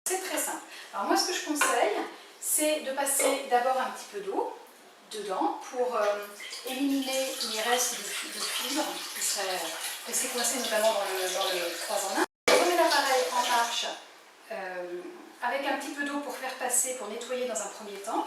C'est très simple. Alors moi, ce que je conseille, c'est de passer d'abord un petit peu d'eau dedans pour éliminer les restes de fibres qui seraient restés coincés notamment dans le 3 en 1. On remet l'appareil en marche avec un petit peu d'eau pour faire passer, pour nettoyer dans un premier temps.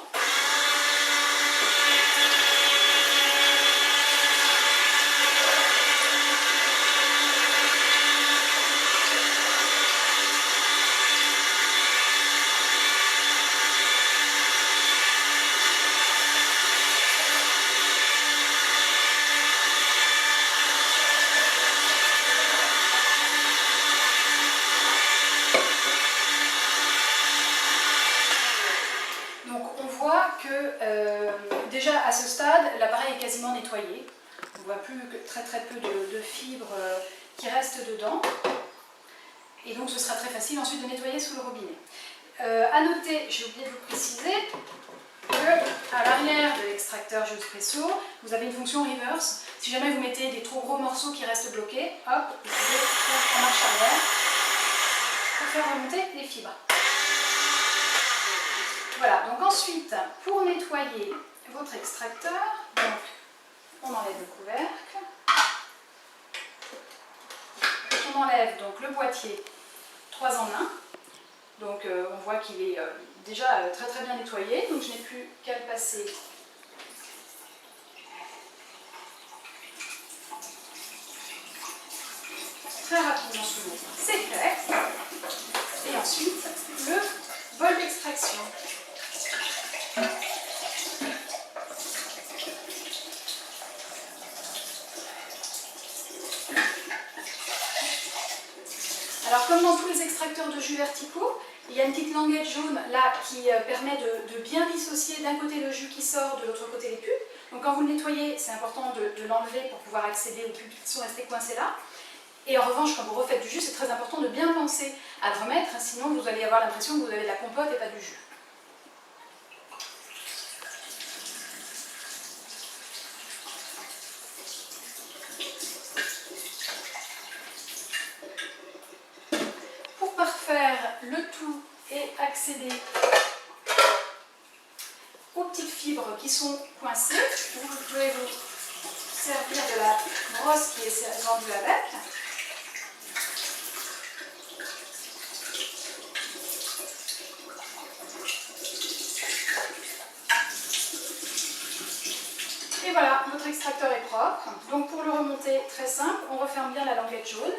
Déjà à ce stade, l'appareil est quasiment nettoyé. On ne voit plus que très peu de fibres qui restent dedans. Et donc ce sera très facile ensuite de nettoyer sous le robinet. À noter, j'ai oublié de vous préciser, qu'à l'arrière de l'extracteur Geospresso, vous avez une fonction reverse. Si jamais vous mettez des trop gros morceaux qui restent bloqués, hop, vous pouvez faire en marche arrière pour faire remonter les fibres. Voilà, donc ensuite, pour nettoyer votre extracteur, donc on enlève le couvercle, on enlève donc le boîtier 3 en 1, donc on voit qu'il est déjà très bien nettoyé, donc je n'ai plus qu'à le passer très rapidement sous l'eau, c'est fait, et ensuite le bol d'extraction. Alors comme dans tous les extracteurs de jus verticaux, il y a une petite languette jaune là qui permet de bien dissocier d'un côté le jus qui sort, de l'autre côté les pulpes. Donc quand vous le nettoyez, c'est important de l'enlever pour pouvoir accéder aux pulpes qui sont restées coincées là. Et en revanche, quand vous refaites du jus, c'est très important de bien penser à le remettre, sinon vous allez avoir l'impression que vous avez de la compote et pas du jus. Pour parfaire le tout et accéder aux petites fibres qui sont coincées, vous pouvez vous servir de la brosse qui est vendue avec. Et voilà, notre extracteur est propre. Donc pour le remonter, très simple, on referme bien la languette jaune.